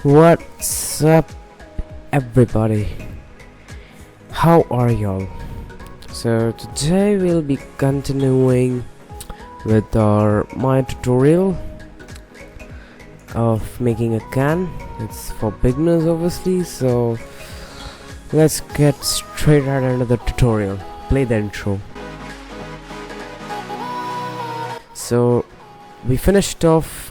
What's up, everybody? How are y'all? So today we'll be continuing with my tutorial of making a can. It's for beginners, obviously, so let's get straight right into the tutorial. Play the intro. So we finished off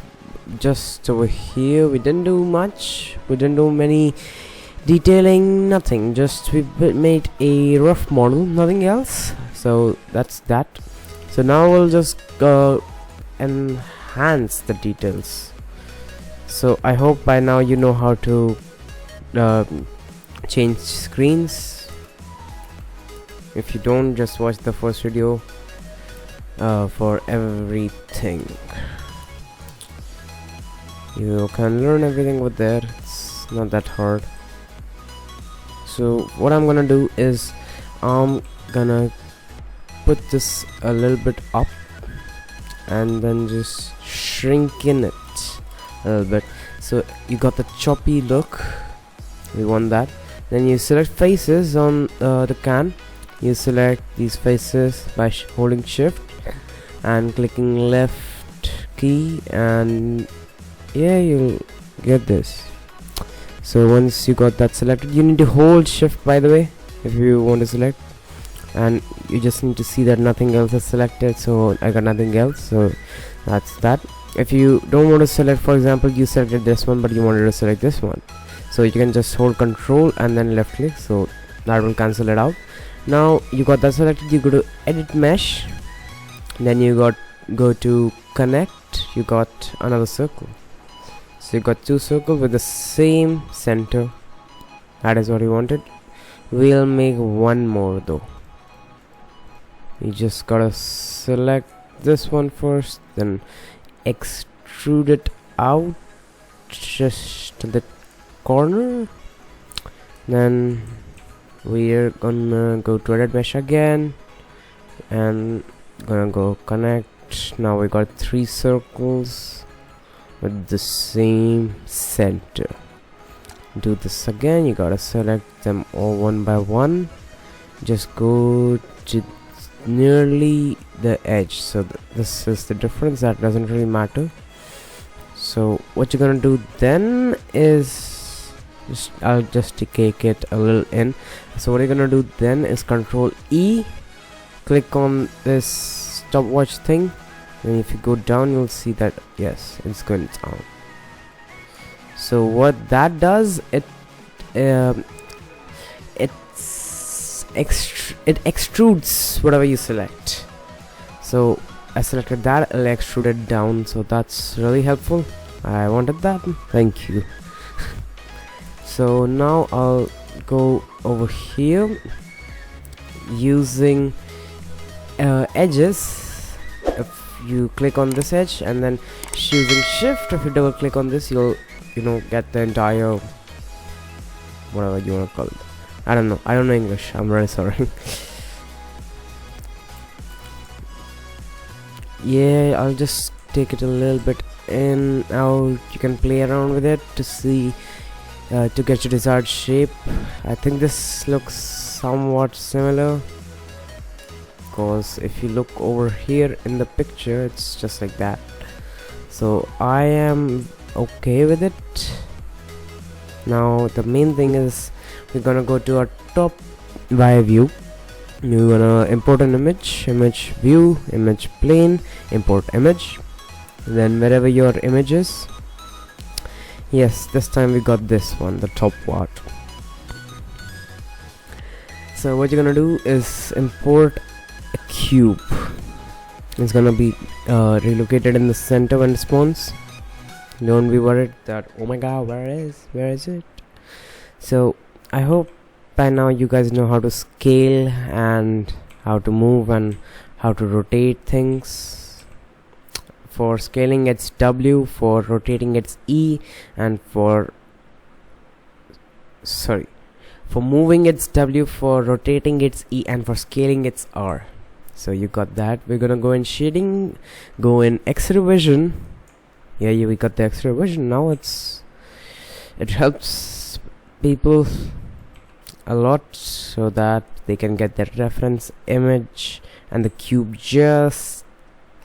just over here. We didn't do much, we didn't do many detailing, nothing, just we made a rough model, nothing else. So that's that. So now we'll just enhance the details. So I hope by now you know how to change screens. If you don't, just watch the first video for everything. You can learn everything with there. It's not that hard. So what I'm gonna do is I'm gonna put this a little bit up and then just shrink in it a little bit, so you got the choppy look. We want that. Then you select faces on the can. You select these faces by holding shift and clicking left key, and yeah, you'll get this. So once you got that selected, you need to hold shift, by the way, if you want to select, and you just need to see that nothing else is selected. So I got nothing else, so that's that. If you don't want to select, for example, you selected this one but you wanted to select this one, so you can just hold control and then left click, so that will cancel it out. Now you got that selected, you go to edit mesh, then you go to connect. You got another circle, so you got two circles with the same center. That is what you wanted. We'll make one more though. You just gotta select this one first, then extrude it out just to the corner. Then we're gonna go to edit mesh again and gonna go connect. Now we got three circles with the same center. Do this again. You gotta select them all one by one. Just go to nearly the edge. So this is the difference. That doesn't really matter. So what you're gonna do then is I'll just take it a little in. So what you're gonna do then is Control E, click on this stopwatch thing, and if you go down you'll see that yes, it's going down. So what that does, it extrudes whatever you select. So I selected that, I'll extrude it down, so that's really helpful. I wanted that, thank you. So now I'll go over here using edges. If you click on this edge and then using shift, if you double click on this, you'll get the entire whatever you want to call it. I don't know English, I'm really sorry. Yeah, I'll just take it a little bit in, out. You can play around with it to see to get your desired shape. I think this looks somewhat similar, because if you look over here in the picture, it's just like that. So I am okay with it. Now the main thing is we're gonna go to our top by view. You're gonna import an image view, image plane, import image, then wherever your image is. Yes, this time we got this one, the top part. So what you're gonna do is import a cube. It's gonna be relocated in the center when it spawns. Don't be worried that oh my god, where is it. So I hope by now you guys know how to scale and how to move and how to rotate things. For scaling it's W, for rotating it's E, and for moving it's W, for rotating it's E, and for scaling it's R. So you got that. We're gonna go in shading, go in X-ray vision. Yeah, we got the X-ray vision. Now it's It helps people a lot so that they can get their reference image and the cube just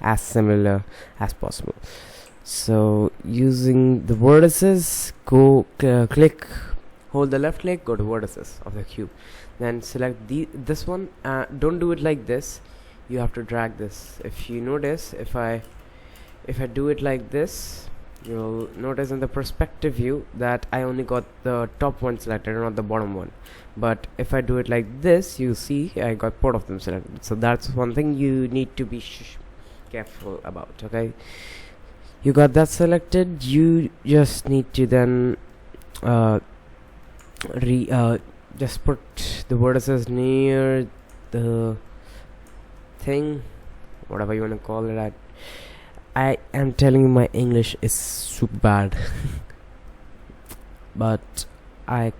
as similar as possible. So using the vertices, go click, hold the left click, go to vertices of the cube, then select this one. Don't do it like this, you have to drag this. If you notice, if I do it like this, you'll notice in the perspective view that I only got the top one selected, not the bottom one. But if I do it like this, you see I got both of them selected. So that's one thing you need to be careful about. Okay, you got that selected. You just need to then just put the vertices near the thing, whatever you want to call it. I am telling you, my English is super bad but I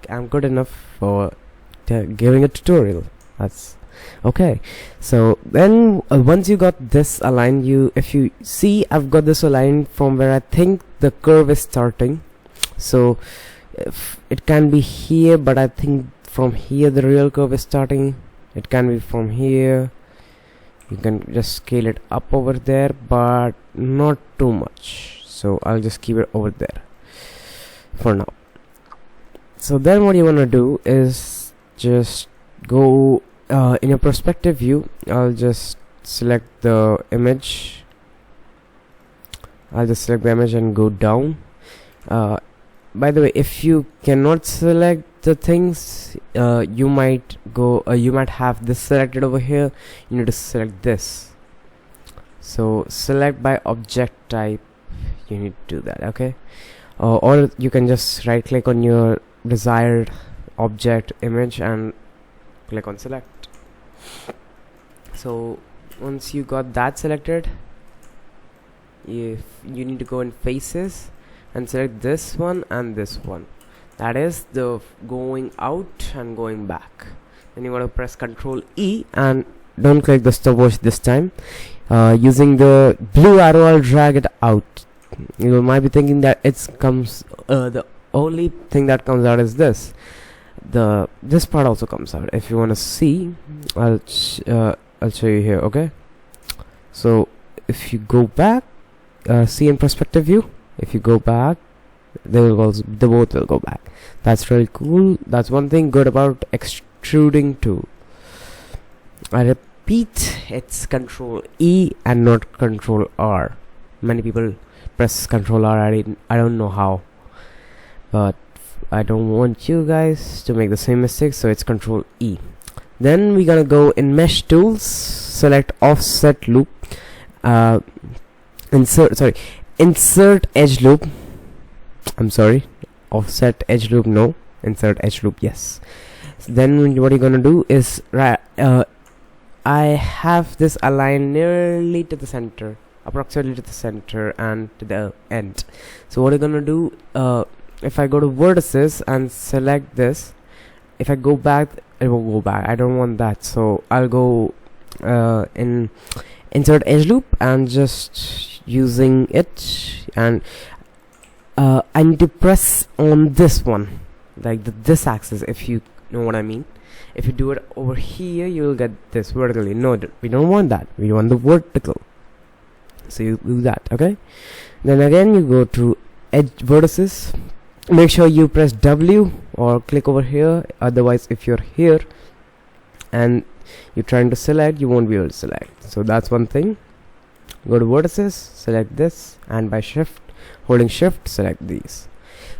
am good enough for giving a tutorial. That's okay. So then once you got this aligned, if you see, I've got this aligned from where I think the curve is starting. So if it can be here, but I think from here the real curve is starting. It can be from here. You can just scale it up over there, but not too much. So I'll just keep it over there for now. So then what you want to do is just go in your perspective view. I'll just select the image. And go down. By the way, if you cannot select the things, you might have this selected over here. You need to select this. So select by object type, you need to do that. Okay, or you can just right click on your desired object image and click on select. So once you got that selected, if you need to go in faces and select this one and this one, that is the going out and going back. Then you want to press Ctrl E and don't click the stopwatch this time. Using the blue arrow, I'll drag it out. You might be thinking that the only thing that comes out is this. This part also comes out. If you want to see, I'll show you here. Okay, so if you go back, see in perspective view, if you go back, they both will go back. That's really cool. That's one thing good about extruding tool. I repeat, it's Ctrl E and not Ctrl R. Many people press Ctrl R. I don't know how, but I don't want you guys to make the same mistake, so it's Ctrl E. Then we're gonna go in mesh tools, select offset loop, insert edge loop. I'm sorry, offset edge loop, no, insert edge loop, yes. So then what you're gonna do is I have this aligned nearly to the center, approximately to the center and to the end. So what you're gonna do, if I go to vertices and select this, if I go back, it will go back. I don't want that, so I'll go in insert edge loop and just using it, and I need to press on this one, like this axis, if you know what I mean. If you do it over here, you will get this vertically. No, we don't want that. We want the vertical. So you do that. Okay. Then again, you go to edge vertices. Make sure you press W or click over here. Otherwise, if you're here and you're trying to select, you won't be able to select. So that's one thing. Go to vertices, select this, and by holding shift, select these.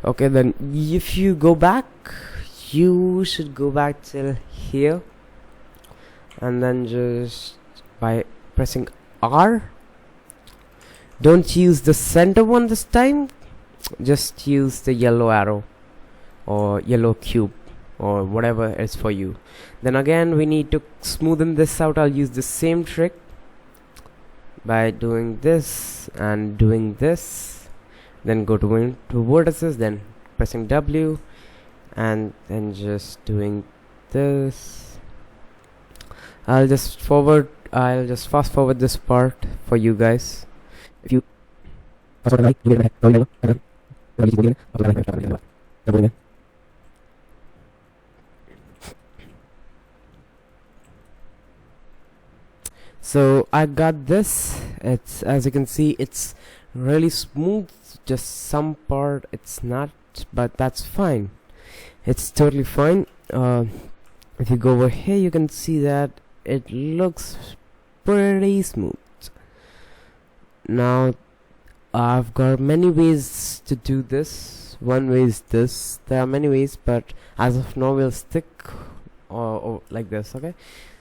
Okay, then if you go back, you should go back till here, and then just by pressing R, don't use the center one this time, just use the yellow arrow or yellow cube or whatever is for you. Then again, we need to smoothen this out. I'll use the same trick by doing this and doing this, then go to vertices, then pressing W, and then just doing this. I'll just fast forward this part for you guys. If you So I got this. It's, as you can see, it's really smooth. Just some part it's not, but that's fine. It's totally fine. If you go over here, you can see that it looks pretty smooth. Now I've got many ways to do this. One way is this. There are many ways, but as of now we'll stick or like this. Okay,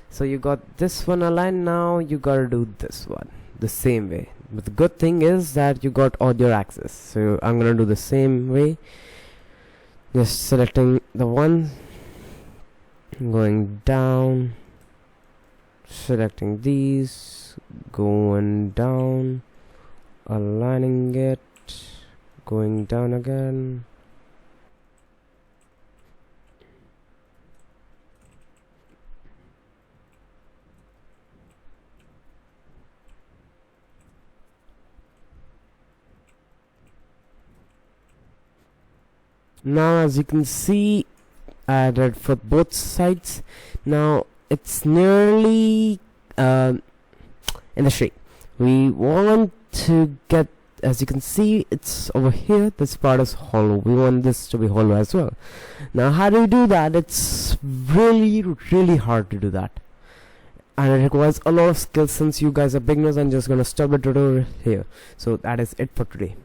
so you got this one aligned. Now you gotta do this one the same way, but the good thing is that you got audio access. So I'm gonna do the same way, just selecting the one, going down, selecting these, going down, aligning it, going down again. Now as you can see, I added for both sides. Now it's nearly in the shape we want to get. As you can see, it's over here. This part is hollow. We want this to be hollow as well. Now how do you do that? It's really hard to do that, and it requires a lot of skill. Since you guys are beginners, I'm just gonna stop the tutorial here. So that is it for today.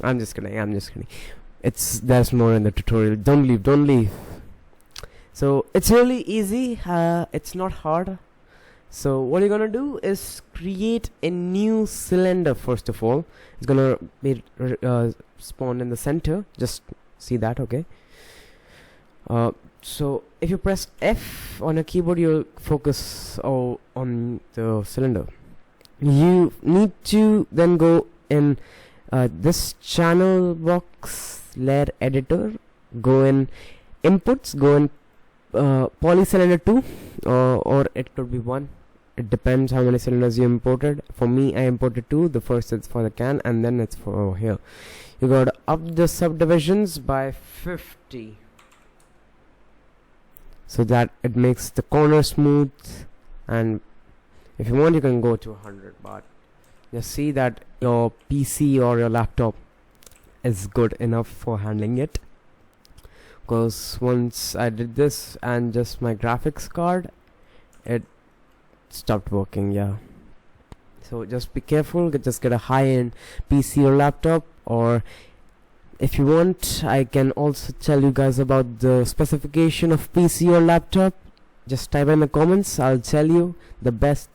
I'm just kidding. There's more in the tutorial. Don't leave. So it's really easy. It's not hard. So what you're gonna do is create a new cylinder. First of all, it's gonna be spawned in the center. Just see that, okay? So if you press F on a keyboard, you'll focus on the cylinder. You need to then go in this channel box layer editor, go in inputs, go in poly cylinder 2, or it could be 1. It depends how many cylinders you imported. For me, I imported 2. The first is for the can, and then it's for over here. You got to up the subdivisions by 50 so that it makes the corner smooth, and if you want you can go to 100, but just see that your PC or your laptop is good enough for handling it, because once I did this and just my graphics card, it stopped working. Yeah, so just be careful. Just get a high-end PC or laptop, or if you want, I can also tell you guys about the specification of PC or laptop. Just type in the comments. I'll tell you the best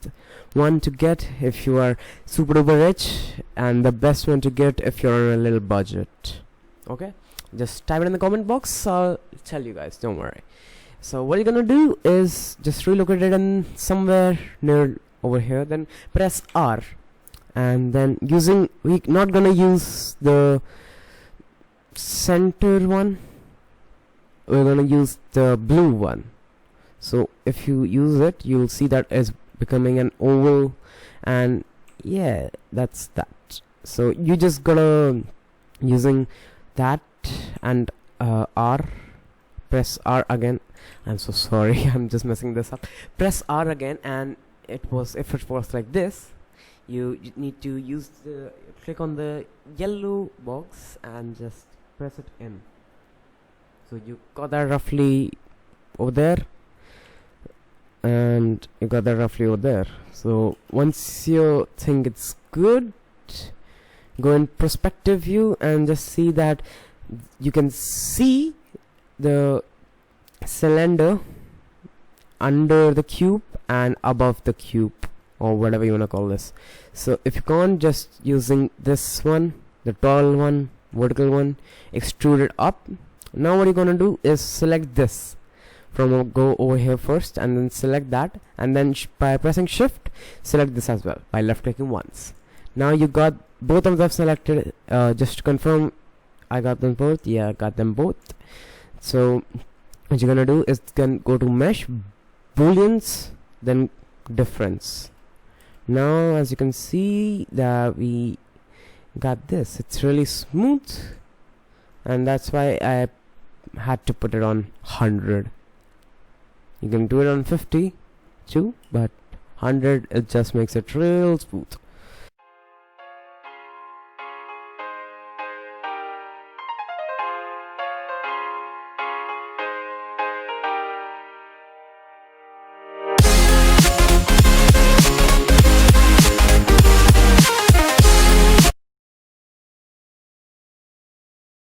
one to get if you are super duper rich, and the best one to get if you're on a little budget. Okay, just type it in the comment box. I'll tell you guys, don't worry. So what you're gonna do is just relocate it in somewhere near over here, then press R, and then we're not gonna use the center one, we're gonna use the blue one. So if you use it, you'll see that is becoming an oval, and yeah, that's that. So you just gotta using that and R, press R again. I'm so sorry, I'm just messing this up. Press R again, and if it was like this, you need to use click on the yellow box and just press it in. So you got that roughly over there, and you got that roughly over there. So once you think it's good, go in perspective view and just see that you can see the cylinder under the cube and above the cube, or whatever you want to call this. So if you can't, just using this one, the tall one, vertical one, extrude it up. Now what you're gonna do is select this from go over here first, and then select that, and then by pressing shift select this as well by left clicking once. Now you got both of them selected. Just to confirm, I got them both. Yeah, I got them both. So what you're gonna do is then go to mesh, booleans, then difference. Now as you can see that we got this. It's really smooth, and that's why I had to put it on 100. You can do it on 50 too, but 100 it just makes it real smooth.